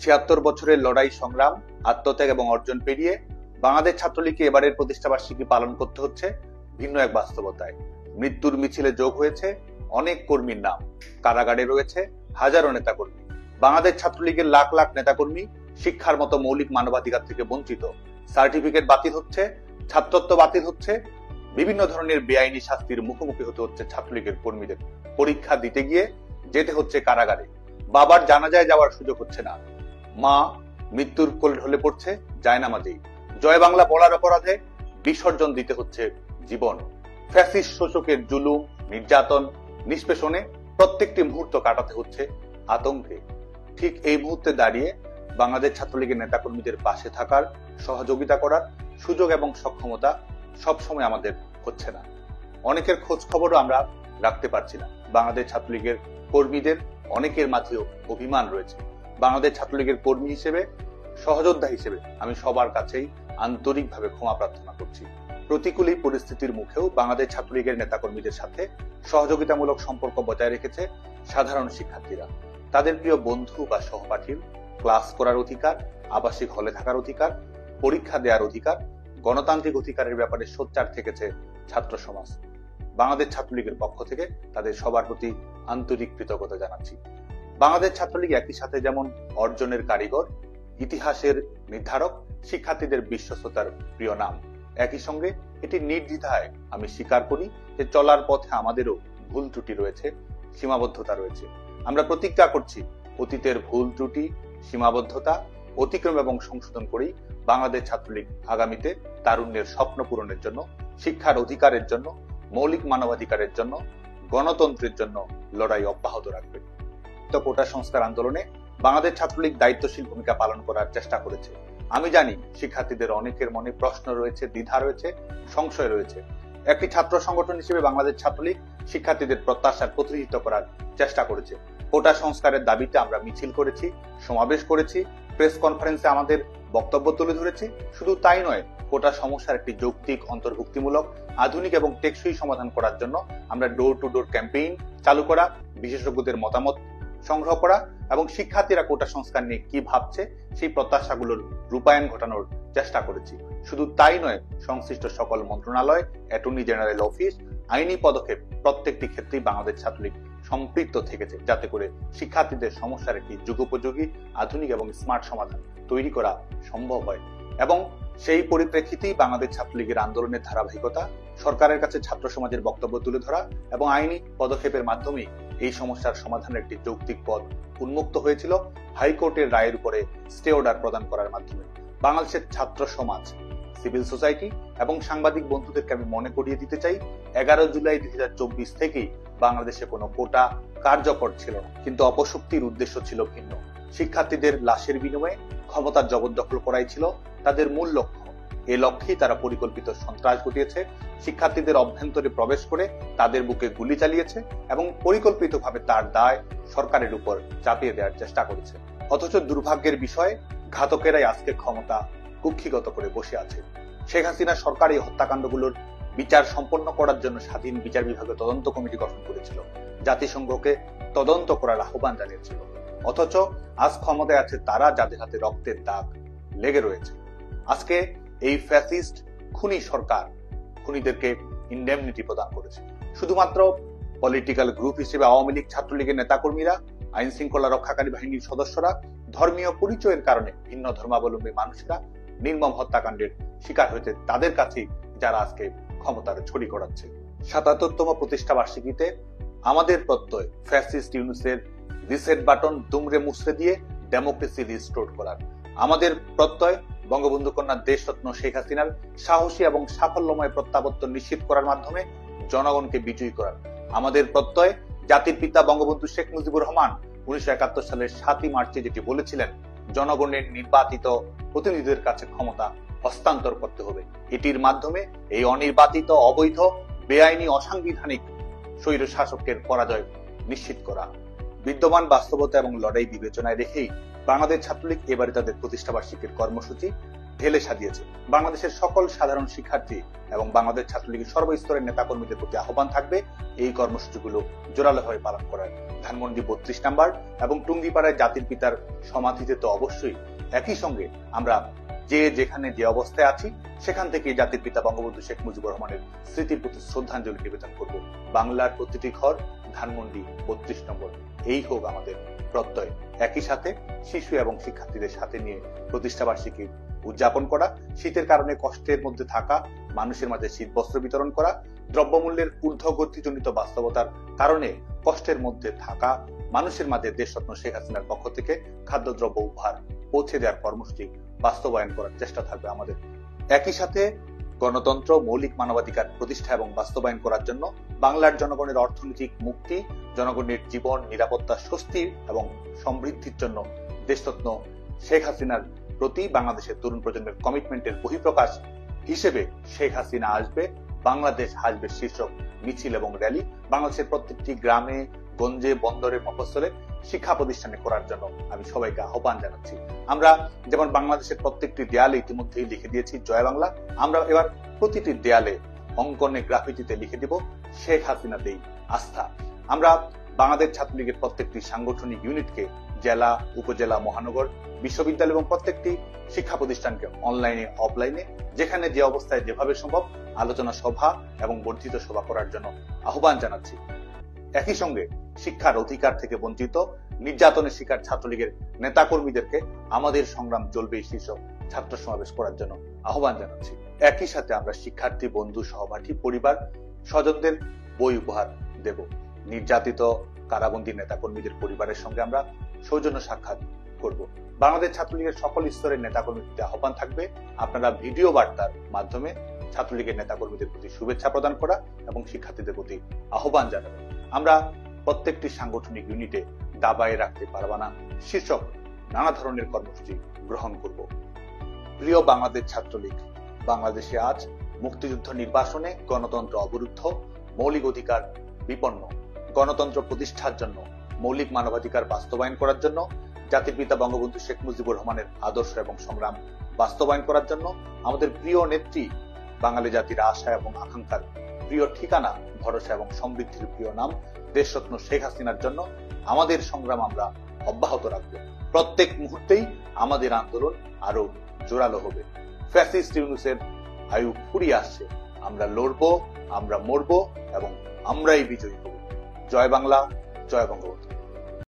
৭৬ বছরের লড়াই সংগ্রাম, আত্মত্যাগ এবং অর্জন পেরিয়ে বাংলাদেশ ছাত্রলীগকে এবারের প্রতিষ্ঠাবার্ষিকী পালন করতে হচ্ছে ভিন্ন এক বাস্তবতায়। মৃত্যুর মিছিলে যোগ হয়েছে অনেক কর্মীর নাম, কারাগারে রয়েছে হাজারো নেতাকর্মী। বাংলাদেশ ছাত্রলীগের লাখ লাখ নেতাকর্মী শিক্ষার মতো মৌলিক মানবাধিকার থেকে বঞ্চিত। সার্টিফিকেট বাতিল হচ্ছে, ছাত্রত্ব বাতিল হচ্ছে, বিভিন্ন ধরনের বেআইনি শাস্তির মুখোমুখি হতে হচ্ছে ছাত্রলীগের কর্মীদের। পরীক্ষা দিতে গিয়ে যেতে হচ্ছে কারাগারে, বাবার জানাজায় যাওয়ার সুযোগ হচ্ছে না, মা মৃত্যুর কোলে ঢলে পড়ছে জায়নামাজেই, জয় বাংলা বলার অপরাধে বিসর্জন দিতে হচ্ছে জীবন। ফ্যাসিস্ট শোষকের জুলুম, নির্যাতন, নিষ্পেষণে প্রত্যেকটি মুহূর্ত কাটাতে হচ্ছে আতঙ্কে। ঠিক এই মুহূর্তে দাঁড়িয়ে বাংলাদেশ ছাত্রলীগের নেতাকর্মীদের পাশে থাকার, সহযোগিতা করার সুযোগ এবং সক্ষমতা সবসময় আমাদের হচ্ছে না। অনেকের খোঁজ খবরও আমরা রাখতে পারছি না। বাংলাদেশ ছাত্রলীগের কর্মীদের অনেকের মাঝেও অভিমান রয়েছে। বাংলাদেশ ছাত্রলীগের কর্মী হিসেবে, সহযোদ্ধা হিসেবে আমি সবার কাছেই আন্তরিকভাবে ক্ষমা প্রার্থনা করছি। প্রতিকূল এই পরিস্থিতির মুখেও বাংলাদেশ ছাত্রলীগের নেতাকর্মীদের সাথে সহযোগিতামূলক সম্পর্ক বজায় রেখেছে সাধারণ শিক্ষার্থীরা। তাদের প্রিয় বন্ধু বা সহপাঠীর ক্লাস করার অধিকার, আবাসিক হলে থাকার অধিকার, পরীক্ষা দেওয়ার অধিকার, গণতান্ত্রিক অধিকারের ব্যাপারে সোচ্চার থেকেছে ছাত্র সমাজ। বাংলাদেশ ছাত্রলীগের পক্ষ থেকে তাদের সবার প্রতি আন্তরিক কৃতজ্ঞতা জানাচ্ছি। বাংলাদেশ ছাত্রলীগ একই সাথে যেমন অর্জনের কারিগর, ইতিহাসের নির্ধারক, শিক্ষার্থীদের বিশ্বস্ততার প্রিয় নাম, একই সঙ্গে এটি নির্দ্বিধায় আমি স্বীকার করি যে চলার পথে আমাদেরও ভুল ত্রুটি রয়েছে, সীমাবদ্ধতা রয়েছে। আমরা প্রতিজ্ঞা করছি অতীতের ভুল ত্রুটি, সীমাবদ্ধতা অতিক্রম এবং সংশোধন করেই বাংলাদেশ ছাত্রলীগ আগামীতে তারুণ্যের স্বপ্ন পূরণের জন্য, শিক্ষার অধিকারের জন্য, মৌলিক মানবাধিকারের জন্য, গণতন্ত্রের জন্য লড়াই অব্যাহত রাখবে। কোটা সংস্কার আন্দোলনে বাংলাদেশ ছাত্রলীগ দায়িত্বশীল ভূমিকা পালন করার চেষ্টা করেছে। আমি জানি শিক্ষার্থীদের অনেকের মনে প্রশ্ন রয়েছে, দ্বিধা রয়েছে, সংশয় রয়েছে। একটি ছাত্র সংগঠন হিসেবে বাংলাদেশ ছাত্রলীগ শিক্ষার্থীদের প্রত্যাশার প্রতিনিধিত্ব করার চেষ্টা করেছে। কোটা সংস্কারের দাবিতে আমরা মিছিল করেছি, সমাবেশ করেছি, প্রেস কনফারেন্সে আমাদের বক্তব্য তুলে ধরেছি। শুধু তাই নয়, কোটা সমস্যার একটি যৌক্তিক, অন্তর্ভুক্তিমূলক, আধুনিক এবং টেকসই সমাধান করার জন্য আমরা ডোর টু ডোর ক্যাম্পেইন চালু করা, বিশেষজ্ঞদের মতামত সংগ্রহ করা এবং শিক্ষার্থীরা কোটা সংস্কার নিয়ে কি ভাবছে সেই প্রত্যাশাগুলোর রূপায়ণ ঘটানোর চেষ্টা করেছি। শুধু তাই নয়, সংশ্লিষ্ট সকল মন্ত্রণালয়, অ্যাটর্নি জেনারেল অফিস, আইনি পদক্ষেপ প্রত্যেকটি ক্ষেত্রেই বাংলাদেশ ছাত্রলীগ সম্পৃক্ত থেকেছে, যাতে করে শিক্ষার্থীদের সমস্যার একটি যুগোপযোগী, আধুনিক এবং স্মার্ট সমাধান তৈরি করা সম্ভব হয়। এবং সেই পরিপ্রেক্ষিতেই বাংলাদেশ ছাত্রলীগের আন্দোলনের ধারাবাহিকতা, সরকারের কাছে ছাত্র সমাজের বক্তব্য তুলে ধরা এবং আইনি পদক্ষেপের মাধ্যমেই এই সমস্যার সমাধানের একটি যৌক্তিক পথ উন্মুক্ত হয়েছিল হাইকোর্টের রায়ের উপরে স্টে অর্ডার প্রদান করার মাধ্যমে। বাংলাদেশের ছাত্র সমাজ, সিভিল সোসাইটি এবং সাংবাদিক বন্ধুদেরকে আমি মনে করিয়ে দিতে চাই, 11 জুলাই 2024 থেকেই বাংলাদেশে কোনো কোটা কার্যকর ছিল না, কিন্তু অপশক্তির উদ্দেশ্য ছিল ভিন্ন। শিক্ষার্থীদের লাশের বিনিময়ে ক্ষমতার জবরদখল করাই ছিল তাদের মূল লক্ষ্য। এ লক্ষ্যেই তারা পরিকল্পিত সন্ত্রাস ঘটিয়েছে, শিক্ষার্থীদের অভ্যন্তরে প্রবেশ করে তাদের বুকে গুলি চালিয়েছে এবং পরিকল্পিতভাবে তার দায় সরকারের উপর চাপিয়ে দেওয়ার চেষ্টা করেছে। অথচ দুর্ভাগ্যের বিষয়, ঘাতকেরাই আজকে ক্ষমতা কুক্ষিগত করে বসে আছে। শেখ হাসিনা সরকার এই হত্যাকাণ্ডগুলোর বিচার সম্পন্ন করার জন্য স্বাধীন বিচার বিভাগের তদন্ত কমিটি গঠন করেছিল, জাতিসংঘকে তদন্ত করার আহ্বান জানিয়েছিল। অথচ আজ ক্ষমতায় আছে তারা যাদের হাতে রক্তের দাগ লেগে রয়েছে। আজকে এই ফ্যাসিস্ট খুনি সরকার খুনিদেরকে ইনডেমনিটি প্রদান করেছে। শুধুমাত্র পলিটিক্যাল গ্রুপ হিসেবে আওয়ামী লীগ, ছাত্রলীগের নেতাকর্মীরা, আইন শৃঙ্খলা রক্ষাকারী বাহিনীর সদস্যরা, ধর্মীয় পরিচয়ের কারণে ভিন্ন ধর্মাবলম্বী মানুষরা নির্মম হত্যাকাণ্ডের শিকার হয়েছে তাদের কাছেই যারা আজকে ক্ষমতার ছড়ি ঘোরাচ্ছে। ৭৭তম প্রতিষ্ঠা বার্ষিকীতে আমাদের প্রত্যয় ফ্যাসিস্ট ইউনূসের রিসেট বাটন দুমড়ে মুছড়ে দিয়ে ডেমোক্রেসি রিস্টোর করার। আমাদের প্রত্যয় বঙ্গবন্ধু কন্যা দেশরত্ন শেখ হাসিনার সাহসী এবং সাফল্যময় প্রত্যাবর্তন নিশ্চিত করার মাধ্যমে জনগণকে বিজয়ী করার। আমাদের প্রত্যয় জাতির পিতা বঙ্গবন্ধু শেখ মুজিবুর রহমান 1971 সালের 7ই মার্চে যেটি বলেছিলেন, জনগণের নির্বাচিত প্রতিনিধিদের কাছে ক্ষমতা হস্তান্তর করতে হবে। এটির মাধ্যমে এই অনির্বাচিত, অবৈধ, বেআইনি, অসাংবিধানিক স্বৈর শাসকের পরাজয় নিশ্চিত করা। বিদ্যমান বাস্তবতা এবং লড়াই বিবেচনায় রেখেই বাংলাদেশ ছাত্রলীগ এবারে তাদের প্রতিষ্ঠাবার্ষিকীর কর্মসূচি ঢেলে সাজিয়েছে। বাংলাদেশের সকল সাধারণ শিক্ষার্থী এবং বাংলাদেশ ছাত্রলীগের সর্বস্তরের নেতাকর্মীদের প্রতি আহ্বান থাকবে এই কর্মসূচিগুলো জোরালোভাবে পালন করার। ধানমন্ডি 32 নম্বর এবং টুঙ্গিপাড়ায় জাতির পিতার সমাধিতে তো অবশ্যই, একই সঙ্গে আমরা যে যেখানে যে অবস্থায় আছি সেখান থেকে জাতির পিতা বঙ্গবন্ধু শেখ মুজিবুর রহমানের স্মৃতির প্রতি শ্রদ্ধাঞ্জলি নিবেদন করব। বাংলার প্রতিটি ঘর ধানমন্ডি 32 নম্বর, এই হোক আমাদের প্রত্যয়। একই সাথে শিশু এবং শিক্ষার্থীদের সাথে নিয়ে প্রতিষ্ঠাবার্ষিকী উদযাপন করা, শীতের কারণে কষ্টের মধ্যে থাকা মানুষের মাঝে শীত বস্ত্র বিতরণ করা, দ্রব্যমূল্যের ঊর্ধ্বগতিজনিত বাস্তবতার কারণে কষ্টের মধ্যে থাকা মানুষের মাঝে দেশরত্ন শেখ হাসিনার পক্ষ থেকে খাদ্যদ্রব্য উপহার পৌঁছে দেওয়ার কর্মসূচি বাস্তবায়ন করার চেষ্টা থাকবে আমাদের। একই সাথে গণতন্ত্র, মৌলিক মানবাধিকার প্রতিষ্ঠা এবং বাস্তবায়ন করার জন্য বাংলার জনগণের অর্থনৈতিক মুক্তি, জনগণের জীবন নিরাপত্তা, স্বস্তি এবং সমৃদ্ধির জন্য দেশরত্ন শেখ হাসিনার প্রতি বাংলাদেশের তরুণ প্রজন্মের কমিটমেন্টের বহিঃপ্রকাশ হিসেবে শেখ হাসিনা আসবে, বাংলাদেশ আসবে শীর্ষক মিছিল এবং র্যালি বাংলাদেশের প্রত্যেকটি গ্রামে, গঞ্জে, বন্দরে, মফস্বলে, শিক্ষা প্রতিষ্ঠানে করার জন্য আমি সবাইকে আহ্বান জানাচ্ছি। আমরা যেমন বাংলাদেশের প্রত্যেকটি দেয়ালে ইতিমধ্যেই লিখে দিয়েছি জয় বাংলা, আমরা এবার প্রতিটি দেয়ালে অঙ্কনে, গ্রাফিতিতে লিখে দিব শেখ হাসিনাতেই আস্থা। আমরা বাংলাদেশ ছাত্রলীগের প্রত্যেকটি সাংগঠনিক ইউনিটকে জেলা, উপজেলা, মহানগর, বিশ্ববিদ্যালয় এবং প্রত্যেকটি শিক্ষা প্রতিষ্ঠানকে অনলাইনে, অফলাইনে, যেখানে যে অবস্থায় যেভাবে সম্ভব আলোচনা সভা এবং বর্ধিত সভা করার জন্য আহ্বান জানাচ্ছি। একই সঙ্গে শিক্ষার অধিকার থেকে বঞ্চিত, নির্যাতনের শিকার ছাত্রলীগের নেতাকর্মীদেরকে আমাদের সংগ্রাম চলবে শীর্ষক ছাত্র সমাবেশ করার জন্য আহ্বান জানাচ্ছি। একই সাথে আমরা শিক্ষার্থী, বন্ধু, সহপাঠী, পরিবার, স্বজনদের বই উপহার দেব। নির্যাতিত কারাবন্দী নেতাকর্মীদের পরিবারের সঙ্গে আমরা সৌজন্য সাক্ষাৎ করব। বাংলাদেশ ছাত্রলীগের সকল স্তরের নেতাকর্মীদের আহ্বান থাকবে আপনারা ভিডিও বার্তার মাধ্যমে ছাত্রলীগের নেতাকর্মীদের প্রতি শুভেচ্ছা প্রদান করা এবং শিক্ষার্থীদের প্রতি আহ্বান জানাবেন। আমরা প্রত্যেকটি সাংগঠনিক ইউনিটে দাবায় রাখতে পারবা না শীর্ষক নানা ধরনের কর্মসূচি গ্রহণ করব। প্রিয় বাংলাদেশ ছাত্রলীগ, বাংলাদেশে আজ মুক্তিযুদ্ধ নির্বাসনে গণতন্ত্র অবরুদ্ধ, মৌলিক অধিকার বিপন্ন। গণতন্ত্র প্রতিষ্ঠার জন্য, মৌলিক মানবাধিকার বাস্তবায়ন করার জন্য, জাতির পিতা বঙ্গবন্ধু শেখ মুজিবুর রহমানের আদর্শ এবং সংগ্রাম বাস্তবায়ন করার জন্য, আমাদের প্রিয় নেত্রী, বাঙালি জাতির আশা এবং আকাঙ্ক্ষার প্রিয় ঠিকানা, ভরসা এবং সমৃদ্ধির প্রিয় নাম দেশরত্ন শেখ হাসিনার জন্য আমাদের সংগ্রাম আমরা অব্যাহত রাখব। প্রত্যেক মুহূর্তেই আমাদের আন্দোলন আরো জোরালো হবে। ফ্যাসিস্ট ইউনূসের আয়ু ফুরিয়ে আসছে। আমরা লড়বো, আমরা মরবো এবং আমরাই বিজয়ী হব। জয় বাংলা, জয় বঙ্গবন্ধু।